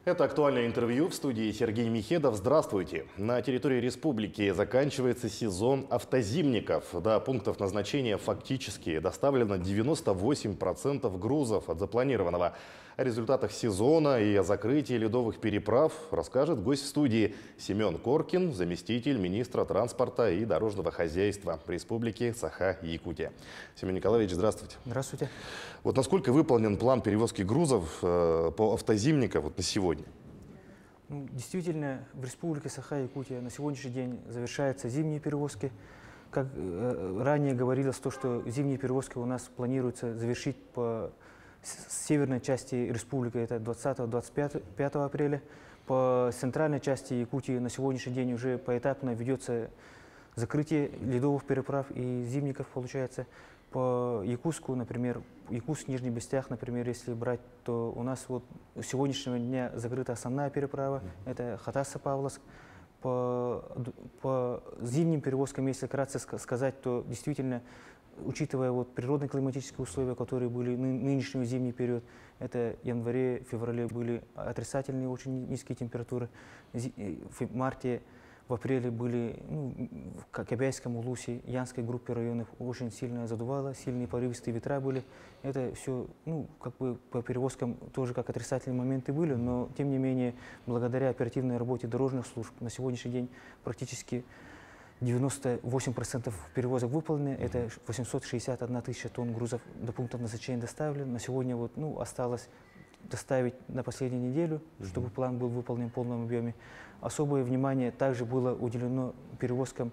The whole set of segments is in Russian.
Это актуальное интервью в студии Сергей Михедов. Здравствуйте. На территории республики заканчивается сезон автозимников. До пунктов назначения фактически доставлено 98% грузов от запланированного. О результатах сезона и о закрытии ледовых переправ расскажет гость в студии Семен Коркин, заместитель министра транспорта и дорожного хозяйства Республики Саха-Якутия. Семен Николаевич, здравствуйте. Здравствуйте. Вот насколько выполнен план перевозки грузов по автозимникам на сегодня? Действительно, в Республике Саха-Якутия на сегодняшний день завершаются зимние перевозки. Как ранее говорилось, что зимние перевозки у нас планируется завершить по северной части республики, это 20-25 апреля. По центральной части Якутии на сегодняшний день уже поэтапно ведется закрытие ледовых переправ и зимников, получается. По Якутску, например, Якутск, Нижний Бестях, например, если брать, то у нас вот с сегодняшнего дня закрыта основная переправа, это Хатаса-Павловск. По зимним перевозкам, если кратко сказать, то действительно, учитывая вот природно-климатические условия, которые были нынешний зимний период, это в январе-феврале были отрицательные очень низкие температуры, в марте, в апреле были, в Кобяйском, Улусе, Янской группе районов очень сильно задувало, сильные порывистые ветра были. Это все, как бы по перевозкам тоже как отрицательные моменты были, но тем не менее, благодаря оперативной работе дорожных служб на сегодняшний день практически 98% перевозок выполнены, это 861 тысяча тонн грузов до пунктов назначения доставлено. На сегодня вот, осталось доставить на последнюю неделю, чтобы план был выполнен в полном объеме. Особое внимание также было уделено перевозкам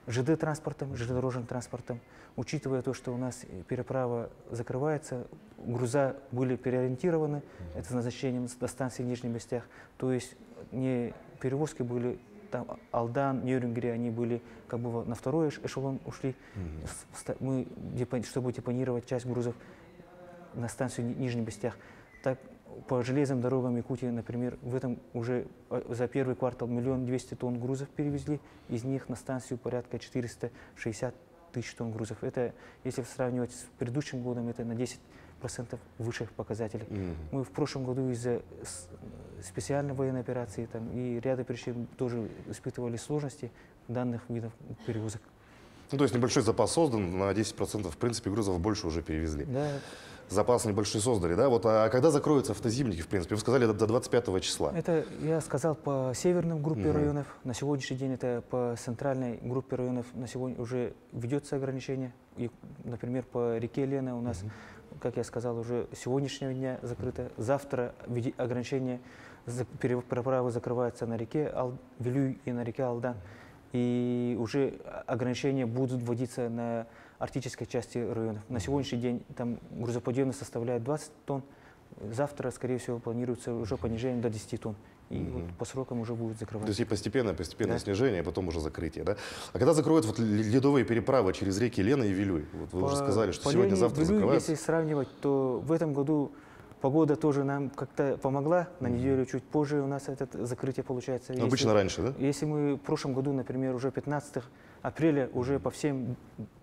ЖД-транспортом, железнодорожным транспортом. Учитывая то, что у нас переправа закрывается, груза были переориентированы, это с назначением до станции в Нижних Бестях. То есть не перевозки были, там Алдан, Нюрнберге, они были как бы на второй эшелон ушли, мы, чтобы депонировать часть грузов на станцию в Нижних Бестях. Так, по железным дорогам Якутии, например, в этом уже за первый квартал 1 200 000 тонн грузов перевезли, из них на станцию порядка 460 тысяч тонн грузов. Это, если сравнивать с предыдущим годом, это на 10% выше показателей. Мы в прошлом году из-за специальной военной операции и ряда причин тоже испытывали сложности данных видов перевозок. То есть небольшой запас создан, на 10% в принципе грузов больше уже перевезли. Да. Запас небольшой создали, да? Вот, а когда закроются автозимники, в принципе? Вы сказали, до 25 числа. Это, я сказал, по северным группе районов. На сегодняшний день это по центральной группе районов на сегодня уже ведется ограничение. И, например, по реке Лена у нас, как я сказал, уже с сегодняшнего дня закрыто. Завтра ограничение переправы закрывается на реке Вилюй и на реке Алдан. И уже ограничения будут вводиться на арктической части районов. На сегодняшний день там грузоподъемность составляет 20 тонн. Завтра, скорее всего, планируется уже понижение до 10 тонн. И вот по срокам уже будет закрываться. То есть и постепенное снижение, а потом уже закрытие, да? А когда закроют вот ледовые переправы через реки Лена и Вилюй? Вот вы уже сказали, что сегодня-завтра закрываются. Если сравнивать, то в этом году погода тоже нам как-то помогла. На неделю чуть позже у нас это закрытие получается. Обычно раньше, да? Если мы в прошлом году, например, уже 15 апреля уже по всем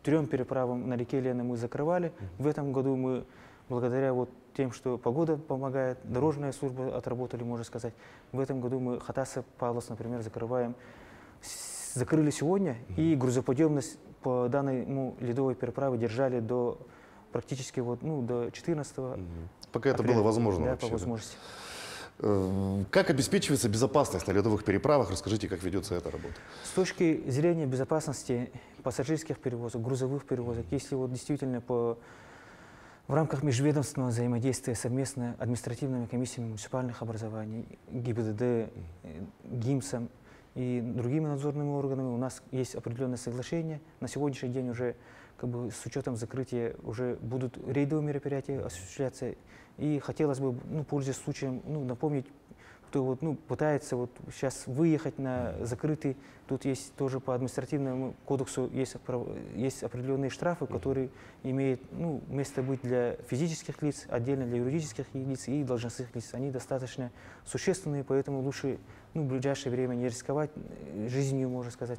3 переправам на реке Лена мы закрывали. В этом году мы, благодаря вот тем, что погода помогает, дорожная служба отработали, можно сказать. В этом году мы Хатаса-Павловск, например, закрыли сегодня, и грузоподъемность по данной ледовой переправе держали до практически до 14 Пока это было возможно вообще. По возможности. Как обеспечивается безопасность на ледовых переправах? Расскажите, как ведется эта работа. С точки зрения безопасности пассажирских перевозок, грузовых перевозок, если вот действительно в рамках межведомственного взаимодействия совместно административными комиссиями муниципальных образований, ГИБДД, ГИМСом и другими надзорными органами у нас есть определенное соглашение. На сегодняшний день уже с учетом закрытия уже будут рейдовые мероприятия осуществляться. И хотелось бы, пользуясь случаем, напомнить, кто пытается сейчас выехать на закрытый, тут есть тоже по административному кодексу есть определенные штрафы, которые имеют место быть для физических лиц, отдельно для юридических лиц и должностных лиц. Они достаточно существенные, поэтому лучше в ближайшее время не рисковать жизнью, можно сказать.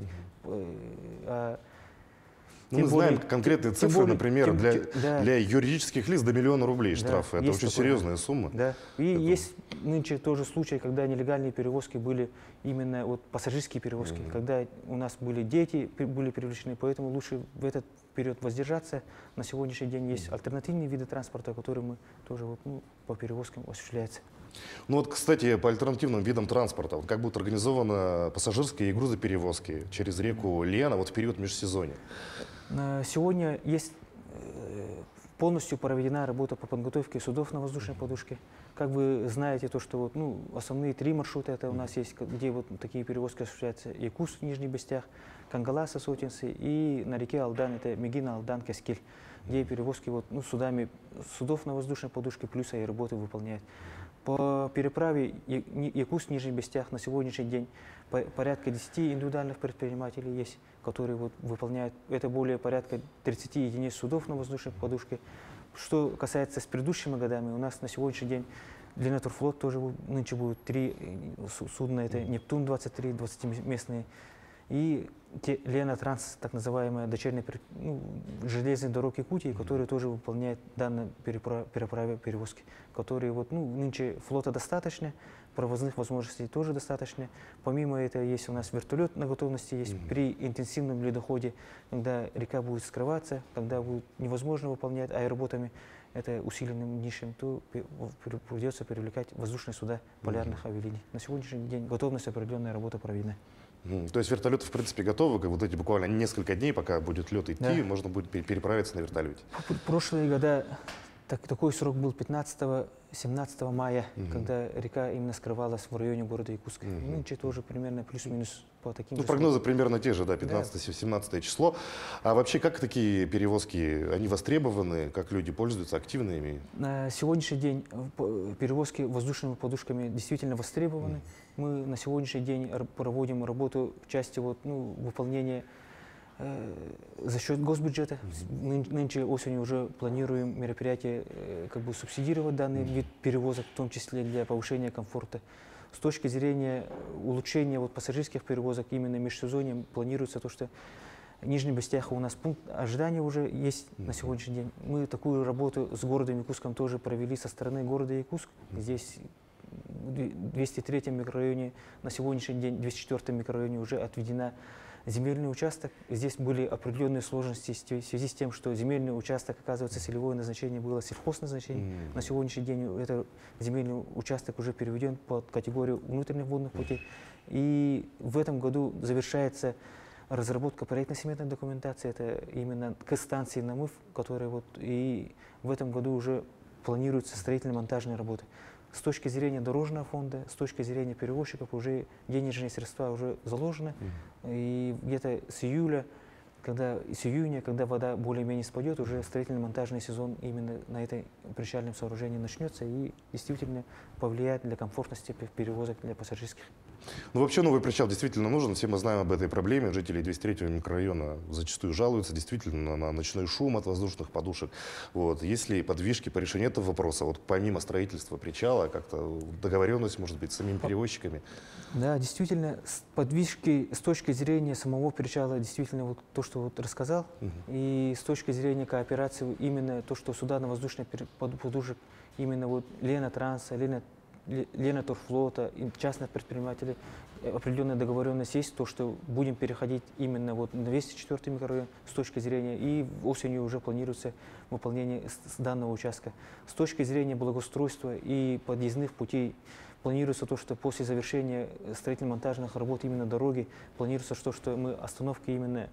Ну, мы знаем конкретные цифры, например, для юридических лиц до 1 000 000 рублей штрафы. Это очень серьезная сумма. Да. И есть нынче тоже случай, когда нелегальные перевозки были именно вот пассажирские перевозки, когда у нас были дети, были привлечены, поэтому лучше в этот период воздержаться. На сегодняшний день есть альтернативные виды транспорта, которые мы тоже вот, по перевозкам осуществляются. Ну вот, кстати, по альтернативным видам транспорта, как будут организованы пассажирские и грузоперевозки через реку Лена вот в период межсезонья? Сегодня есть полностью проведена работа по подготовке судов на воздушной подушке. Как вы знаете, то, что вот, основные 3 маршрута это у нас есть, где вот такие перевозки осуществляются: Якутск, Нижний Бестях, Кангала, Сосотинцы, и на реке Алдан, это Мегина, Алдан, Каскель, где перевозки вот, судов на воздушной подушке плюс аэроботы выполняют. По переправе Якутск, Нижний Бестях на сегодняшний день порядка 10 индивидуальных предпринимателей есть, которые вот выполняют, это более порядка 30 единиц судов на воздушной подушке. Что касается с предыдущими годами, у нас на сегодняшний день Ленатурфлот тоже нынче будет 3 судна, это Нептун-23, 20-местные, и Лена Транс, так называемая дочерняя железной дороги Якутии, которые тоже выполняют данные переправы, перевозки, которые вот, нынче флота достаточно, провозных возможностей тоже достаточно. Помимо этого есть у нас вертолет на готовности, есть при интенсивном ледоходе, когда река будет скрываться, когда будет невозможно выполнять аэроботами, это усиленным нишем, то придется привлекать воздушные суда полярных авиалиний. На сегодняшний день готовность определенная работа проведена. То есть вертолеты, в принципе, готовы, как вот эти буквально несколько дней, пока будет лед идти, можно будет переправиться на вертолете. Прошлые года такой срок был 15-17 мая, когда река именно скрывалась в районе города Якутска. Нынче тоже примерно плюс-минус по таким же прогнозы примерно те же, да, 15-17 число. А вообще, как такие перевозки, они востребованы, как люди пользуются, активно ими? На сегодняшний день перевозки воздушными подушками действительно востребованы. Мы на сегодняшний день проводим работу в части выполнения за счет госбюджета. Нынче осенью уже планируем мероприятие, субсидировать данный вид перевозок, в том числе для повышения комфорта. С точки зрения улучшения пассажирских перевозок именно межсезоньем планируется то, что в Нижнем Бестяхе у нас пункт ожидания уже есть на сегодняшний день. Мы такую работу с городом Якутском тоже провели со стороны города Якутск. Здесь в 203-м микрорайоне, на сегодняшний день в 204-м микрорайоне уже отведена земельный участок. Здесь были определенные сложности в связи с тем, что земельный участок, оказывается, целевое назначение было сельхозназначение. На сегодняшний день этот земельный участок уже переведен под категорию внутренних водных путей. И в этом году завершается разработка проектно-сметной документации. Это именно к станции Намыв, которая и в этом году уже планируются строительно-монтажные работы. С точки зрения дорожного фонда, с точки зрения перевозчиков уже денежные средства уже заложены. И где-то с июня, когда вода более-менее спадет, уже строительно-монтажный сезон именно на этой причальном сооружении начнется и действительно повлияет для комфортности перевозок для пассажирских. Вообще новый причал действительно нужен. Все мы знаем об этой проблеме. Жители 203-го микрорайона зачастую жалуются действительно на ночной шум от воздушных подушек. Есть ли подвижки по решению этого вопроса? Помимо строительства причала, как-то договоренность, может быть, с самими перевозчиками? Да, действительно, подвижки с точки зрения самого причала, действительно, то, что рассказал, и с точки зрения кооперации, именно то, что суда на воздушной подушек, именно Лена Транса, Лена Турфлота, частных предпринимателей, определенная договоренность есть, то, что будем переходить именно на 204-й микрорайон с точки зрения, и осенью уже планируется выполнение с данного участка. С точки зрения благоустройства и подъездных путей планируется то, что после завершения строительно-монтажных работ именно дороги, планируется, что мы остановки именно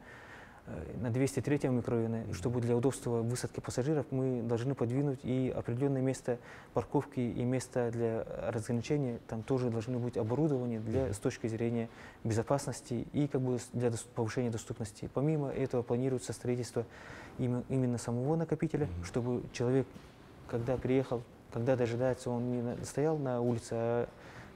на 203-м микрорайоне, чтобы для удобства высадки пассажиров мы должны подвинуть и определенное место парковки и место для разграничения, там тоже должны быть оборудованы с точки зрения безопасности и для повышения доступности. Помимо этого планируется строительство именно самого накопителя, чтобы человек, когда приехал, когда дожидается, он не стоял на улице, а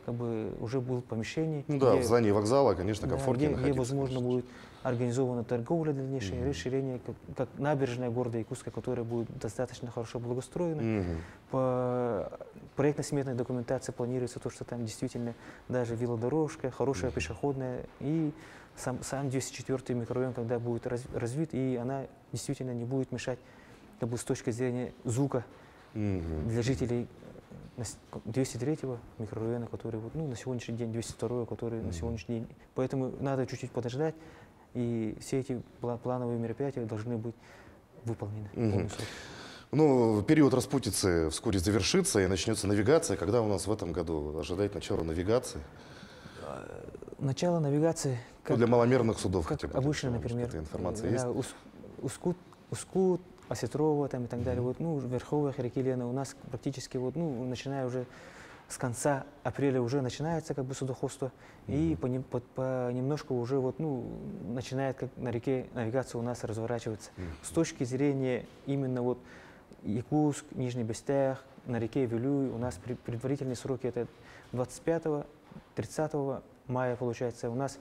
как бы уже было помещение. Ну да, в здании вокзала, конечно, Да, комфортнее где находиться. возможно конечно. будет организована торговля дальнейшее, расширение, как набережная города Якутска, которая будет достаточно хорошо благоустроена. Мгм. По проектно-сметной документации планируется то, что там действительно даже велодорожка, хорошая пешеходная, и сам 204-й микрорайон, когда будет развит, и она действительно не будет мешать, как бы, с точки зрения звука Мгм. для жителей 203-го микрорайона, который вот, ну, на сегодняшний день 202-го, который на сегодняшний день. Поэтому надо чуть-чуть подождать, и все эти плановые мероприятия должны быть выполнены. в полный срок. Ну, период распутицы вскоре завершится и начнется навигация. Когда у нас в этом году ожидать начала навигации? Начало навигации, Ну, для маломерных судов как хотя бы. обычно, может, например, эта информация есть? да, Ускут, Осетрова там и так далее, вот, ну, Верховьях, реки Лена у нас практически, вот, ну, начиная уже с конца апреля уже начинается как бы судоходство, и понемножку уже вот, ну, начинает как на реке навигация у нас разворачиваться. С точки зрения именно вот Якутск, Нижний Бестях, на реке Вилюй у нас предварительные сроки это 25-30 мая получается. У нас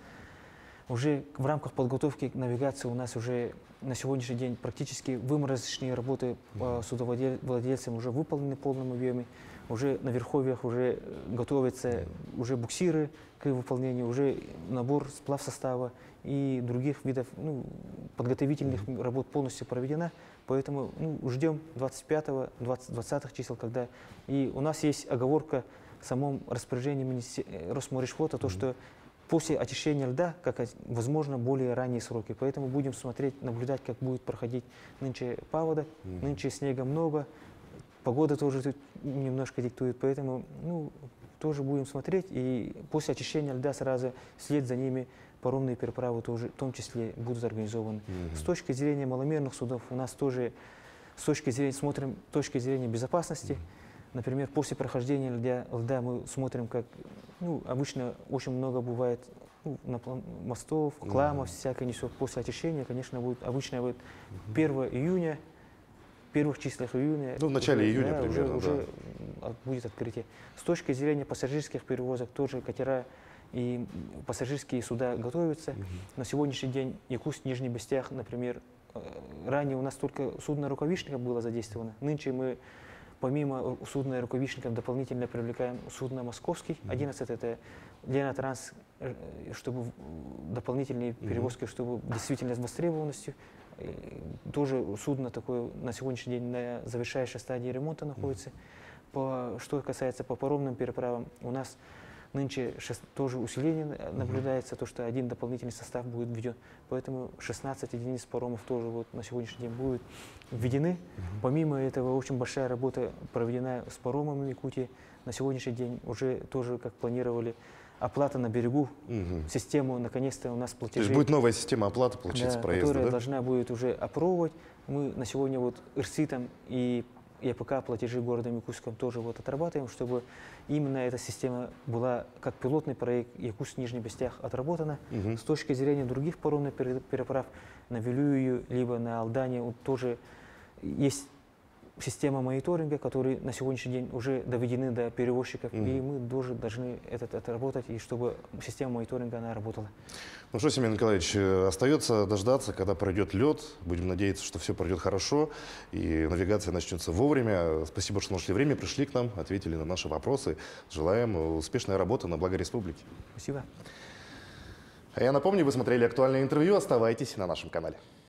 уже в рамках подготовки к навигации у нас уже на сегодняшний день практически выморозочные работы по судовладельцам уже выполнены в полном объеме. Уже на Верховьях уже готовятся уже буксиры к выполнению, уже набор сплав состава и других видов, ну, подготовительных работ полностью проведена. Поэтому, ну, ждем 25-го, 20-х чисел, когда... И у нас есть оговорка в самом распоряжении Росморишфлота, то, что после очищения льда, как возможно, более ранние сроки. Поэтому будем смотреть, наблюдать, как будет проходить нынче паводок, нынче снега много, погода тоже тут немножко диктует, поэтому, ну, тоже будем смотреть. И после очищения льда сразу вслед за ними паромные переправы тоже, в том числе, будут организованы. С точки зрения маломерных судов у нас тоже, смотрим с точки зрения безопасности. Например, после прохождения льда мы смотрим, как, ну, обычно очень много бывает, ну, мостов, кламов, всякое несет. После очищения, конечно, будет обычно будет 1 июня, в первых числах июня. Ну, в начале июня да, примерно, уже будет открытие. С точки зрения пассажирских перевозок тоже катера и пассажирские суда готовятся. На сегодняшний день Якутск, Нижний Бестях, например, ранее у нас только судно рукавишника было задействовано. Нынче мы помимо судна рукавишников дополнительно привлекаем судно «Московский», 11 это Ленатранс, чтобы дополнительные перевозки, чтобы действительно с востребованностью. Тоже судно такое на сегодняшний день на завершающей стадии ремонта находится. Что касается по паромным переправам, у нас нынче тоже усиление наблюдается, то, что один дополнительный состав будет введен. Поэтому 16 единиц паромов тоже вот на сегодняшний день будут введены. Помимо этого, очень большая работа проведена с паромом в Якутии. На сегодняшний день уже тоже, как планировали, оплата на берегу, систему, наконец-то у нас платежей. То есть будет новая система оплаты, получается, да, проезда, которая да? должна будет уже опробовать. Мы на сегодня вот ИРСИТом и ЕПК платежи городом Якутском тоже вот отрабатываем, чтобы именно эта система была как пилотный проект Якутск Нижний Бестях отработана. С точки зрения других паромных переправ на Вилюю, либо на Алдане вот тоже есть система мониторинга, которые на сегодняшний день уже доведены до перевозчиков, и мы тоже должны это отработать, и чтобы система мониторинга она работала. Ну что, Семен Николаевич, остается дождаться, когда пройдет лед. Будем надеяться, что все пройдет хорошо, и навигация начнется вовремя. Спасибо, что нашли время, пришли к нам, ответили на наши вопросы. Желаем успешной работы на благо республики. Спасибо. А я напомню, вы смотрели актуальное интервью. Оставайтесь на нашем канале.